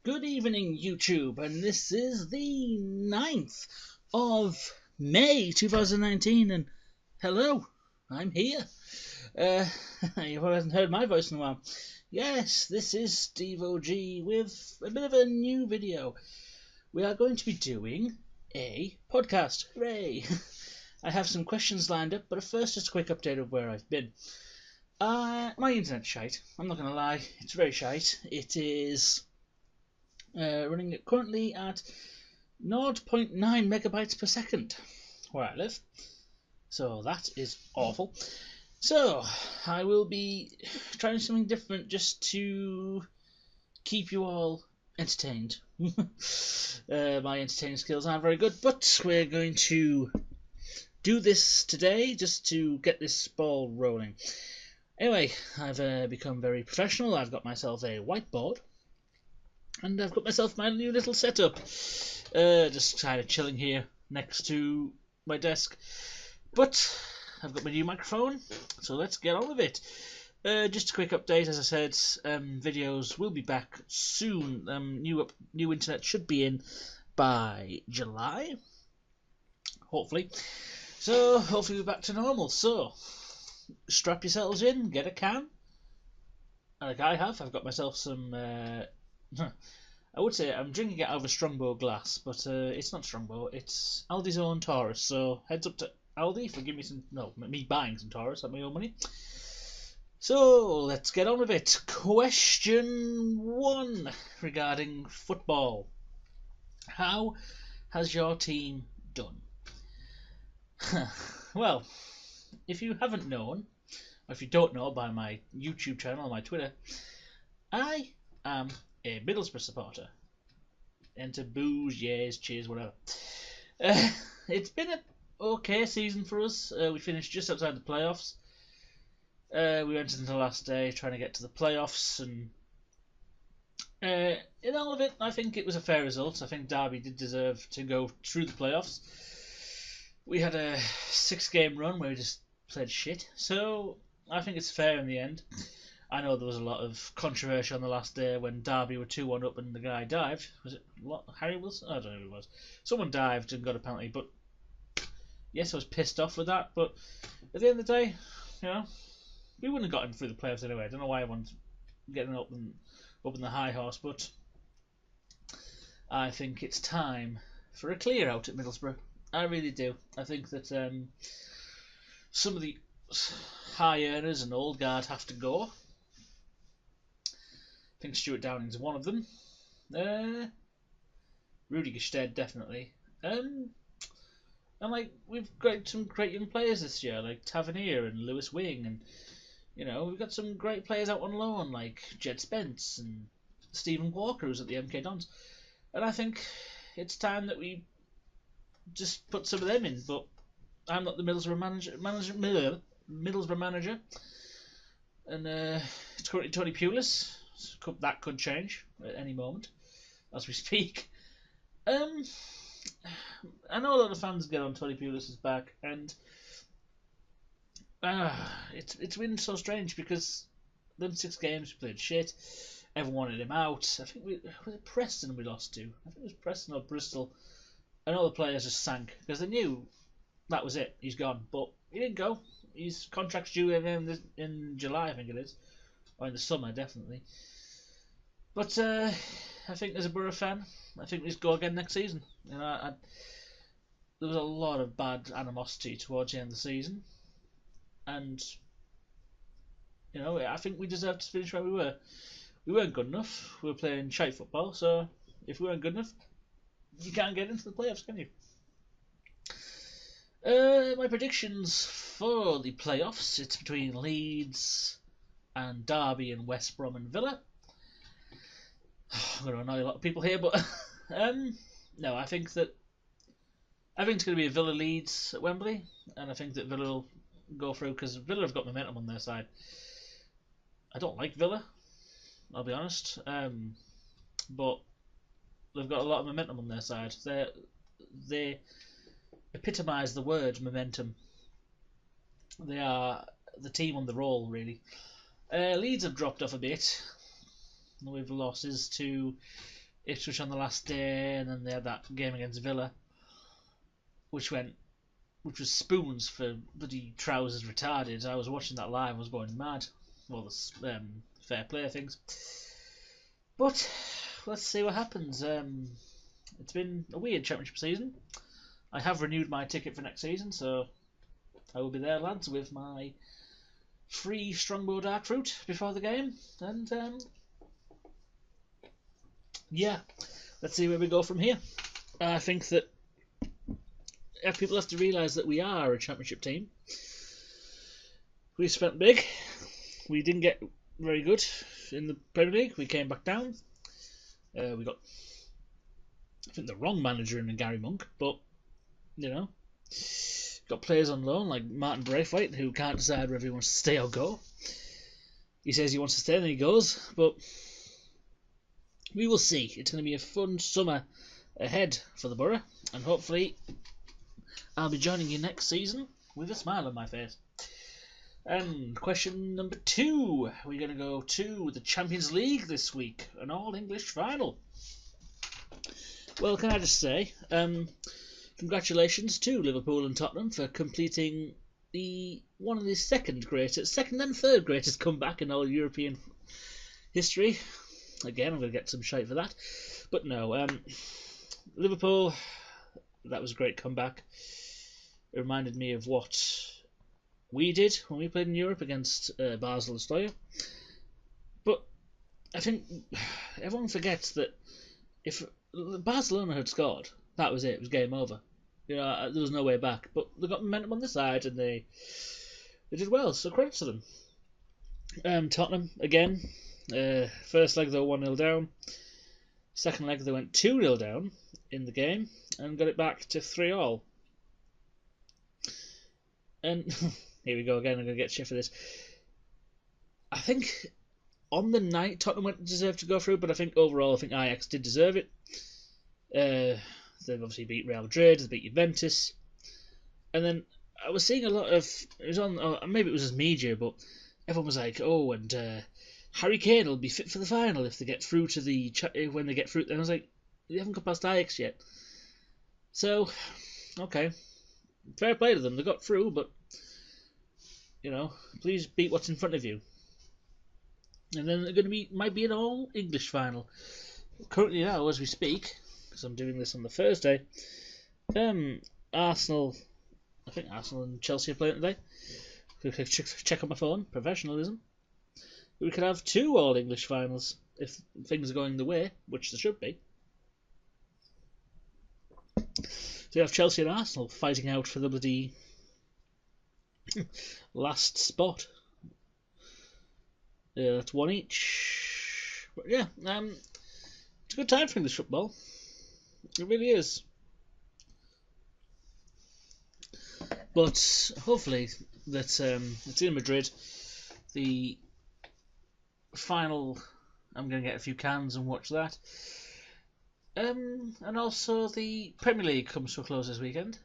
Good evening, YouTube, and this is the 9th of May 2019, and hello, I'm here. You haven't heard my voice in a while. Yes, this is StevoG with a bit of a new video. We are going to be doing a podcast. Hooray! I have some questions lined up, but first just a quick update of where I've been. My internet's shite. I'm not going to lie, it's very shite. It is running it currently at 0.9 megabytes per second where I live, so that is awful. So I will be trying something different just to keep you all entertained. My entertaining skills aren't very good, but we're going to do this today just to get this ball rolling. Anyway, I've become very professional. I've got myself a whiteboard, and I've got myself my new little setup. Just kind of chilling here next to my desk. But I've got my new microphone, so let's get on with it. Just a quick update, as I said, videos will be back soon. New internet should be in by July, hopefully. So hopefully we're back to normal. So strap yourselves in, get a can, like I have. I've got myself some. I would say I'm drinking it out of a Strongbow glass, but it's not Strongbow. It's Aldi's own Taurus. So heads up to Aldi for me buying some Taurus at my own money. So let's get on with it. Question 1 regarding football. How has your team done? Well, if you haven't known, or if you don't know by my YouTube channel or my Twitter, I am a Middlesbrough supporter. Enter boos, yes, cheers, whatever. It's been an okay season for us. We finished just outside the playoffs. We went into the last day trying to get to the playoffs, and in all of it, I think it was a fair result. I think Derby did deserve to go through the playoffs. We had a 6-game run where we just played shit, so I think it's fair in the end. I know there was a lot of controversy on the last day when Derby were 2-1 up and the guy dived. Was it Harry Wilson? I don't know who it was. Someone dived and got a penalty, but yes, I was pissed off with that. But at the end of the day, we wouldn't have gotten through the playoffs anyway. I don't know why everyone's getting up in the high horse, but I think it's time for a clear out at Middlesbrough. I really do. I think that some of the high earners and old guard have to go. I think Stuart Downing's one of them. Rudy Gestede definitely. And we've got some great young players this year, like Tavernier and Lewis Wing, and we've got some great players out on loan like Jed Spence and Stephen Walker, who's at the MK Dons. And I think it's time that we just put some of them in. But I'm not the Middlesbrough manager, and it's currently Tony Pulis. That could change at any moment as we speak. I know a lot of fans get on Tony Pulis' back, and it's been so strange because them 6 games we played shit. Everyone wanted him out. I think was it Preston we lost to? I think it was Preston or Bristol. And all the players just sank because they knew that was it. He's gone, but he didn't go. His contract's due in July, I think it is, or in the summer, definitely. But I think as a Borough fan, I think we just go again next season. There was a lot of bad animosity towards the end of the season, and I think we deserved to finish where we were. We weren't good enough. We were playing shite football, so if we weren't good enough, you can't get into the playoffs, can you? My predictions for the playoffs, it's between Leeds and Derby and West Brom and Villa. I'm going to annoy a lot of people here, but no, I think it's going to be a Villa Leeds at Wembley, and I think that Villa will go through because Villa have got momentum on their side. I don't like Villa, I'll be honest, but they've got a lot of momentum on their side. They epitomise the word momentum. They are the team on the roll, really. Leeds have dropped off a bit. with losses to Ipswich on the last day, and then they had that game against Villa, which was spoons for bloody trousers retarded. I was watching that live, I was going mad. All the fair play things. But let's see what happens. It's been a weird championship season. I have renewed my ticket for next season, so I will be there, lads, with my free Strongbow Dark Fruit before the game. And yeah, let's see where we go from here. I think that people have to realise that we are a championship team. We spent big. We didn't get very good in the Premier League. We came back down. We got, I think, the wrong manager in Gary Monk, but got players on loan like Martin Braithwaite, who can't decide whether he wants to stay or go. He says he wants to stay, then he goes, but we will see. It's going to be a fun summer ahead for the Borough, and hopefully I'll be joining you next season with a smile on my face. And question number 2, we're going to go to the Champions League this week, an all-English final. Well, can I just say, congratulations to Liverpool and Tottenham for completing one of the second and third greatest comeback in all European history. Again, I'm going to get some shite for that. But no, Liverpool, that was a great comeback. It reminded me of what we did when we played in Europe against Basel and Stoya. But I think everyone forgets that if Barcelona had scored, that was it. It was game over. There was no way back. But they got momentum on the side, and they did well. So credit to them. Tottenham again. First leg they were 1-0 down. Second leg they went 2-0 down in the game and got it back to 3-3. And here we go again. I'm going to get shit for this. I think on the night Tottenham deserved to go through, but I think overall Ajax did deserve it. They've obviously beat Real Madrid, they beat Juventus, and then I was seeing a lot of maybe it was just media, but everyone was like, "Oh, and Harry Kane will be fit for the final if they get through to when they get through." And I was like, "They haven't got past Ajax yet." So, okay, fair play to them. They got through, but please beat what's in front of you. And then they're might be an all English final. Currently now, as we speak, because I'm doing this on the Thursday, Arsenal and Chelsea are playing today. Check on my phone, professionalism. We could have 2 all English finals if things are going the way, which they should be. So you have Chelsea and Arsenal fighting out for the bloody last spot. That's 1 each. But yeah, it's a good time for English football. It really is. But hopefully that it's in Madrid. The final, I'm going to get a few cans and watch that. And also the Premier League comes to a close this weekend.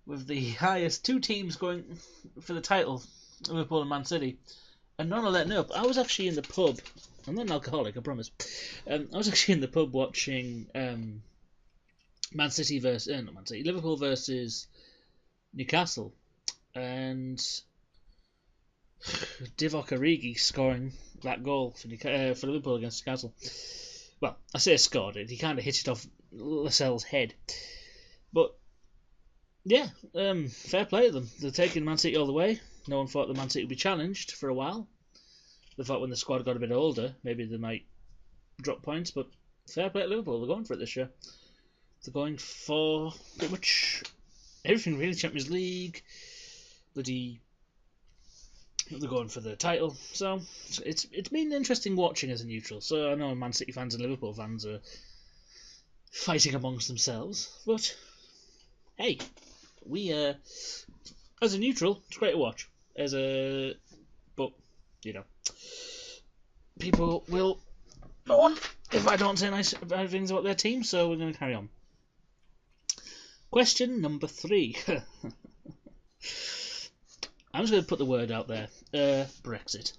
With the highest 2 teams going for the title, Liverpool and Man City. And none are letting up. I was actually in the pub. I'm not an alcoholic, I promise. I was actually in the pub watching Liverpool versus Newcastle, and Divock Origi scoring that goal for Liverpool against Newcastle. Well, I say scored it. He kind of hit it off Lascelles' head. But yeah, fair play to them. They're taking Man City all the way. No one thought the Man City would be challenged for a while. They thought when the squad got a bit older, maybe they might drop points, but fair play to Liverpool. They're going for it this year. They're going for pretty much everything, really. Champions League, they're going for the title. So it's been interesting watching as a neutral. So I know Man City fans and Liverpool fans are fighting amongst themselves, but hey, we as a neutral, it's great to watch. But people will go on if I don't say nice things about their team, so we're going to carry on. Question number 3. I'm just going to put the word out there. Brexit.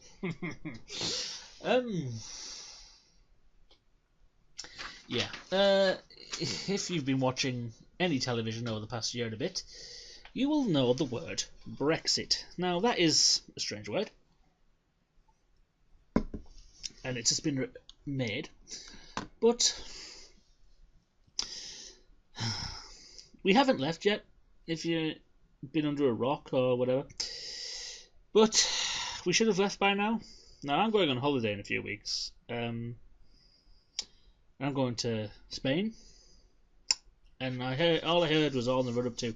Yeah. If you've been watching any television over the past year and a bit, you will know the word Brexit. Now, that is a strange word, and it's just been made, but we haven't left yet, if you've been under a rock or whatever, but we should have left by now. Now, I'm going on holiday in a few weeks. I'm going to Spain, and all I heard was all in the run up to.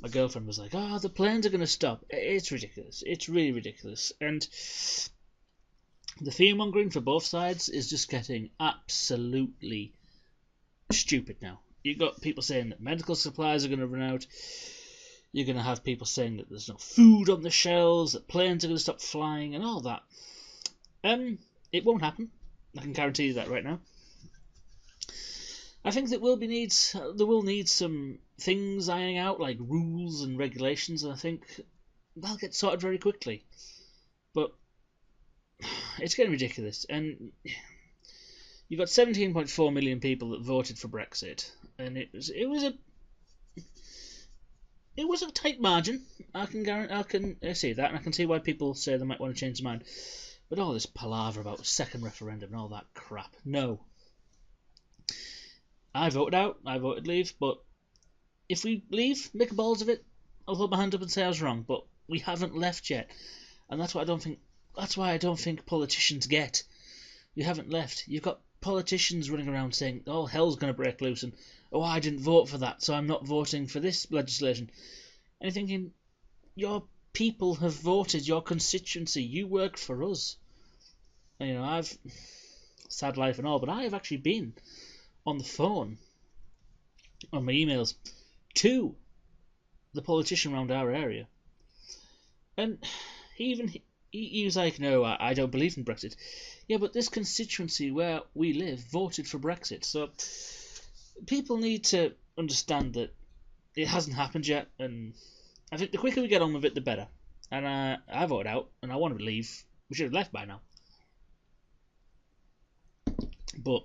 My girlfriend was like, "Oh, the planes are going to stop." It's ridiculous. It's really ridiculous, and the fear-mongering for both sides is just getting absolutely stupid now. You've got people saying that medical supplies are going to run out. You're going to have people saying that there's no food on the shelves, that planes are going to stop flying, and all that. It won't happen. I can guarantee you that right now. I think that there will need some things ironing out, like rules and regulations, and I think they'll get sorted very quickly. But it's getting ridiculous, and you've got 17.4 million people that voted for Brexit, and it was a tight margin. I can say that, and I can see why people say they might want to change their mind. But all this palaver about second referendum and all that crap, no. I voted out, I voted leave, but if we leave, make a balls of it, I'll hold my hand up and say I was wrong, but we haven't left yet. And that's why I don't think politicians get. You haven't left. You've got politicians running around saying, "Oh, hell's going to break loose," and "Oh, I didn't vote for that, so I'm not voting for this legislation." And you're thinking, your people have voted, your constituency, you work for us. And, I've sad life and all, but I have actually been on the phone, on my emails, to the politician around our area, and he was like, "No, I don't believe in Brexit." Yeah, but this constituency where we live voted for Brexit, so people need to understand that it hasn't happened yet, and I think the quicker we get on with it, the better. And I voted out, and I want to leave. We should have left by now. But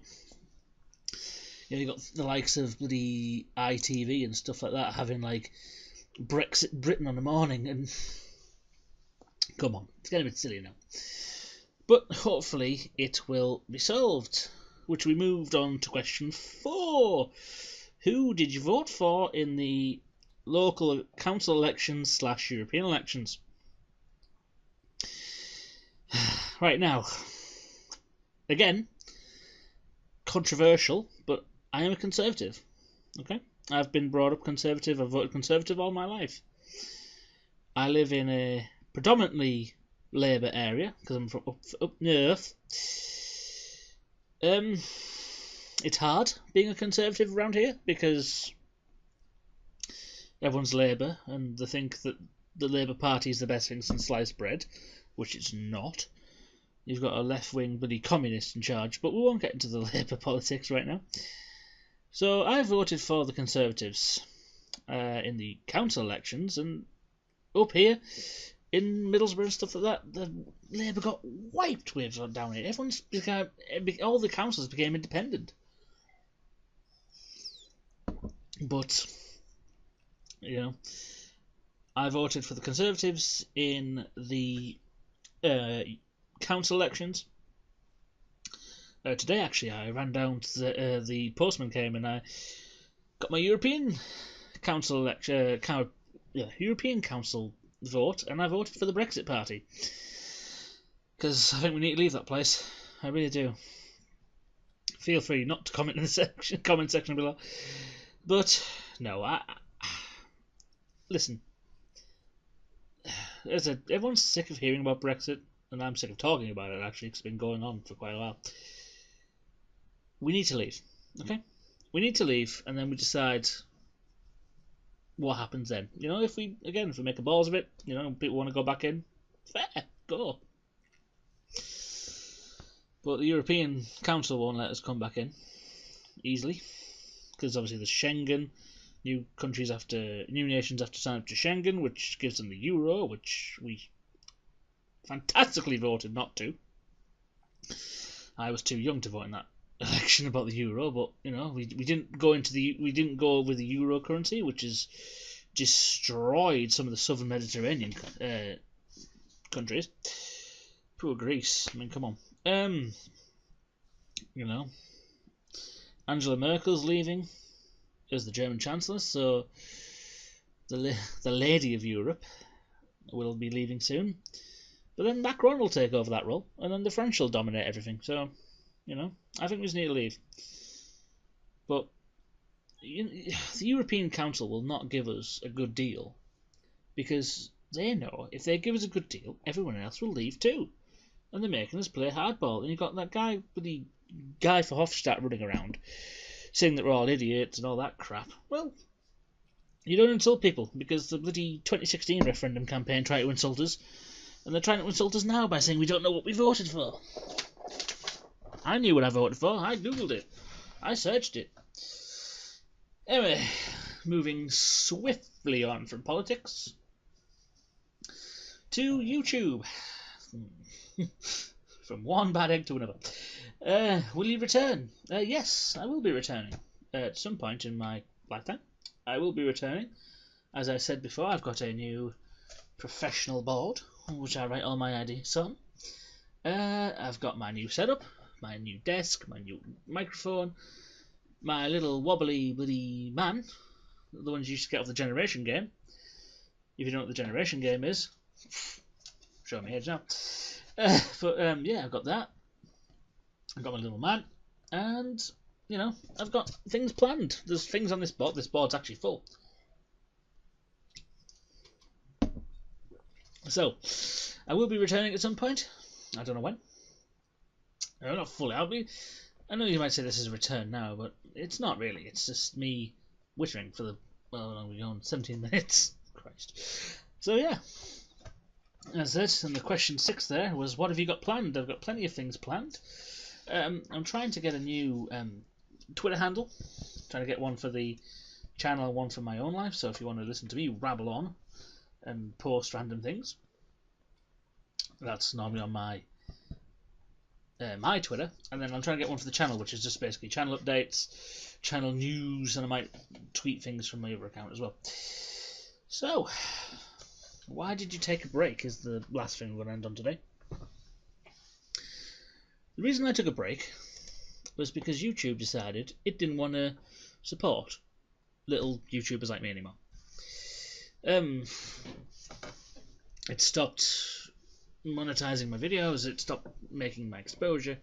you got the likes of bloody ITV and stuff like that having like Brexit Britain on the morning, and come on, it's getting a bit silly now. But hopefully it will be solved. Which we moved on to question 4. Who did you vote for in the local council elections / European elections? Right now, again, controversial, but I am a Conservative. Okay, I've been brought up Conservative. I've voted Conservative all my life. I live in a predominantly Labour area because I'm from up north. It's hard being a Conservative around here because everyone's Labour and they think that the Labour Party is the best thing since sliced bread, which it's not. You've got a left-wing bloody communist in charge, but we won't get into the Labour politics right now. So I voted for the Conservatives in the council elections, and up here in Middlesbrough and stuff like that, the Labour got wiped with down here. All the councils became independent. But, I voted for the Conservatives in the council elections. Today, actually, I ran down to the postman came and I got my European Council European Council vote, and I voted for the Brexit Party because I think we need to leave that place. I really do. Feel free not to comment in the comment section below. But no, listen. Everyone's sick of hearing about Brexit, and I'm sick of talking about it. Actually, it's been going on for quite a while. We need to leave. Okay, we need to leave, and then we decide what happens then. If we make a balls of it, people want to go back in, fair, go. But the European Council won't let us come back in easily, because obviously there's Schengen. New nations have to sign up to Schengen, which gives them the euro, which we fantastically voted not to. I was too young to vote in that election about the euro, but you know, we didn't go with the euro currency, which has destroyed some of the southern Mediterranean countries. Poor Greece. I mean, come on. You know, Angela Merkel's leaving as the German Chancellor, so the lady of Europe will be leaving soon. But then Macron will take over that role, and then the French will dominate everything. So, you know, I think we just need to leave. But the European Council will not give us a good deal, because they know if they give us a good deal, everyone else will leave too. And they're making us play hardball. And you've got that guy, bloody Guy Verhofstadt, running around saying that we're all idiots and all that crap. Well, you don't insult people, because the bloody 2016 referendum campaign tried to insult us, and they're trying to insult us now by saying we don't know what we voted for. I knew what I voted for. I googled it. I searched it. Anyway, moving swiftly on from politics to YouTube. From one bad egg to another. Will you return? Yes, I will be returning at some point in my lifetime. I will be returning. As I said before, I've got a new professional board, which I write all my ideas on. I've got my new setup, my new desk, my new microphone, my little wobbly bloody man, the ones you used to get off the Generation game. If you don't know what the Generation game is, show me age now. Yeah, I've got that. I've got my little man, and you know, I've got things planned. There's things on this board. This board's actually full. So, I will be returning at some point. I don't know when. I'm not fully. I know you might say this is a return now, but it's not really. It's just me wittering for the, well, how long are we going? 17 minutes. Christ. So yeah, that's it. And the question 6 there was, what have you got planned? I've got plenty of things planned. I'm trying to get a new Twitter handle. Trying to get one for the channel and one for my own life. So if you want to listen to me rabble on and post random things, that's normally on my my Twitter. And then I'm trying to get one for the channel, which is just basically channel updates, channel news, and I might tweet things from my other account as well. So, why did you take a break is the last thing we're going to end on today. The reason I took a break was because YouTube decided it didn't want to support little YouTubers like me anymore. It stopped monetizing my videos, it stopped making my exposure,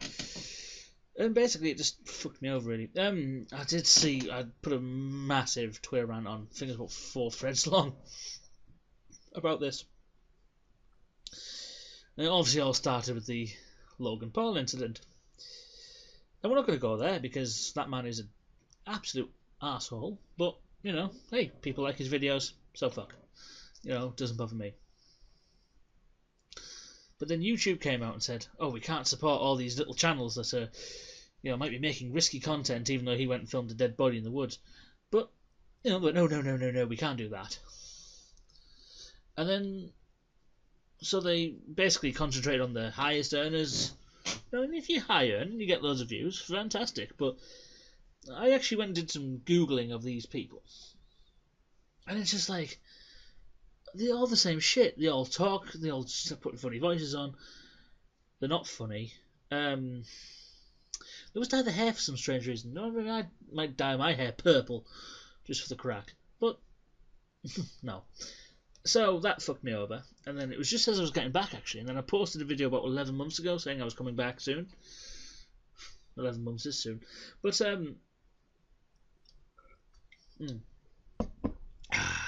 and basically it just fucked me over really. I did see, I put a massive Twitter rant on, I think it's about 4 threads long, about this. And it obviously all started with the Logan Paul incident. And we're not going to go there because that man is an absolute arsehole, but, you know, hey, people like his videos, so fuck. You know, doesn't bother me. But then YouTube came out and said, oh, we can't support all these little channels that are, you know, might be making risky content, even though he went and filmed a dead body in the woods. But, you know, but no, we can't do that. And then, so they basically concentrate on the highest earners. I mean, if you're high earn and you get loads of views, fantastic. But I actually went and did some Googling of these people. And it's just like, they're all the same shit. They all talk, they all put funny voices on. They're not funny. They always dye the hair for some strange reason. No, I might dye my hair purple just for the crack. But, no. So that fucked me over. And then it was just as I was getting back, actually. And then I posted a video about 11 months ago saying I was coming back soon. 11 months is soon. But,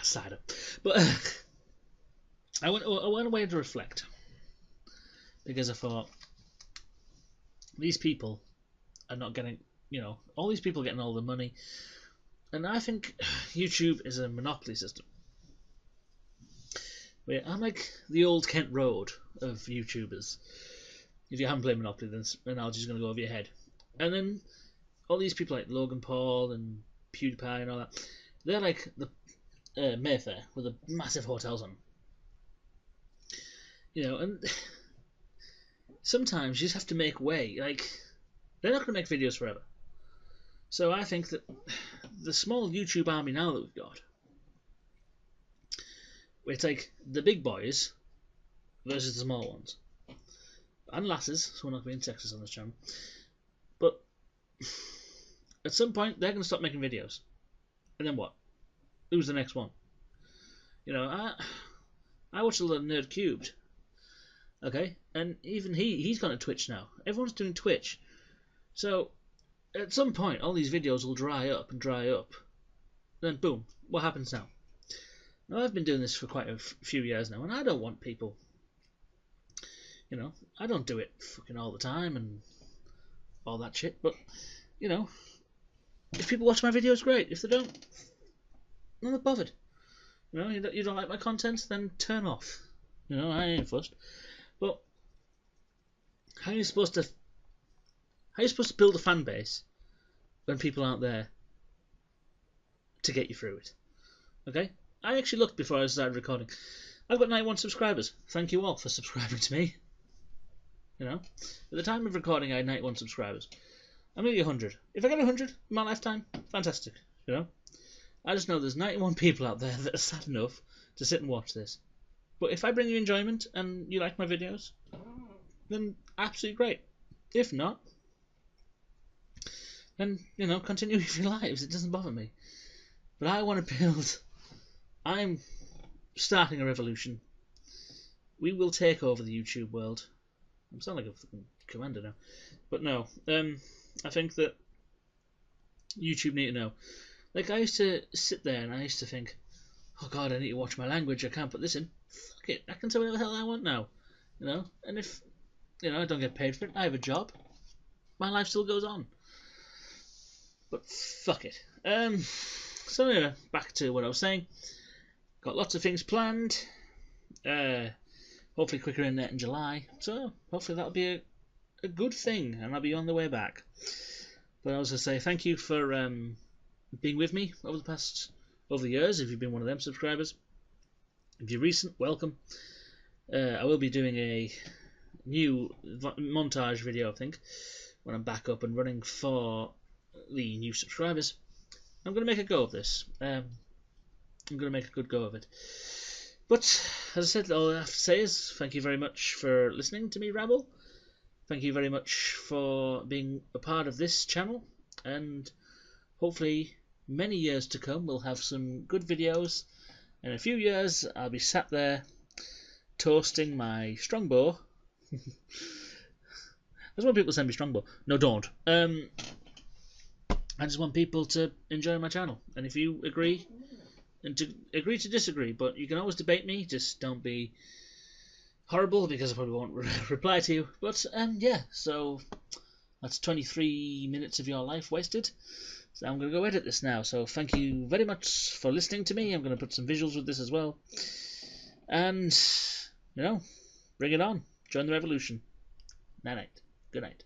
cider. But, I went away to reflect. Because I thought, these people are not getting, you know, all these people are getting all the money. And I think YouTube is a monopoly system. Where I'm like the old Kent Road of YouTubers. If you haven't played Monopoly, then this analogy's going to go over your head. And then all these people like Logan Paul and PewDiePie and all that, they're like the Mayfair with the massive hotels on. You know, and sometimes you just have to make way. Like, they're not going to make videos forever. So I think that the small YouTube army now that we've got, it's like the big boys versus the small ones. And lasses, so we're not being sexist on this channel. But at some point, they're going to stop making videos. And then what? Who's the next one? You know, I watch a lot of Nerd Cubed. Okay? And even he's gone to Twitch now. Everyone's doing Twitch. So, at some point, all these videos will dry up and dry up. Then, boom, what happens now? Now, I've been doing this for quite a few years now, and I don't want people... You know, I don't do it fucking all the time and all that shit, but, you know, if people watch my videos, great. If they don't, I'm not bothered. You know, you don't like my content, then turn off. You know, I ain't fussed. But how are you supposed to build a fan base when people aren't there to get you through it? Okay? I actually looked before I started recording. I've got 91 subscribers. Thank you all for subscribing to me. You know, at the time of recording, I had 91 subscribers. I'm maybe 100. If I get 100 in my lifetime, fantastic. You know, I just know there's 91 people out there that are sad enough to sit and watch this. But if I bring you enjoyment and you like my videos, then absolutely great. If not, then, you know, continue with your lives. It doesn't bother me. But I want to build... I'm starting a revolution. We will take over the YouTube world. I sound like a fucking commander now. But no, I think that YouTube need to know. Like, I used to sit there and I used to think, oh god, I need to watch my language, I can't put this in. Fuck it, I can say whatever the hell I want now. You know, and if, you know, I don't get paid for it, I have a job, my life still goes on. But fuck it. So anyway, back to what I was saying. Got lots of things planned. Hopefully quicker internet in July. So hopefully that'll be a good thing, and I'll be on the way back. But I was going to say thank you for being with me over the years. If you've been one of them subscribers, if you're recent, welcome. I will be doing a new montage video, I think, when I'm back up and running for the new subscribers. I'm going to make a go of this. I'm going to make a good go of it. But, as I said, all I have to say is thank you very much for listening to me rabble. Thank you very much for being a part of this channel. And hopefully, many years to come, we'll have some good videos. In a few years, I'll be sat there toasting my strongbow. I just want people to send me strongbow. No, don't. I just want people to enjoy my channel. And if you agree... And to agree to disagree, but you can always debate me, just don't be horrible, because I probably won't reply to you. But, yeah, so that's 23 minutes of your life wasted. So I'm going to go edit this now, so thank you very much for listening to me. I'm going to put some visuals with this as well. And, you know, bring it on. Join the revolution. Night-night. Good night.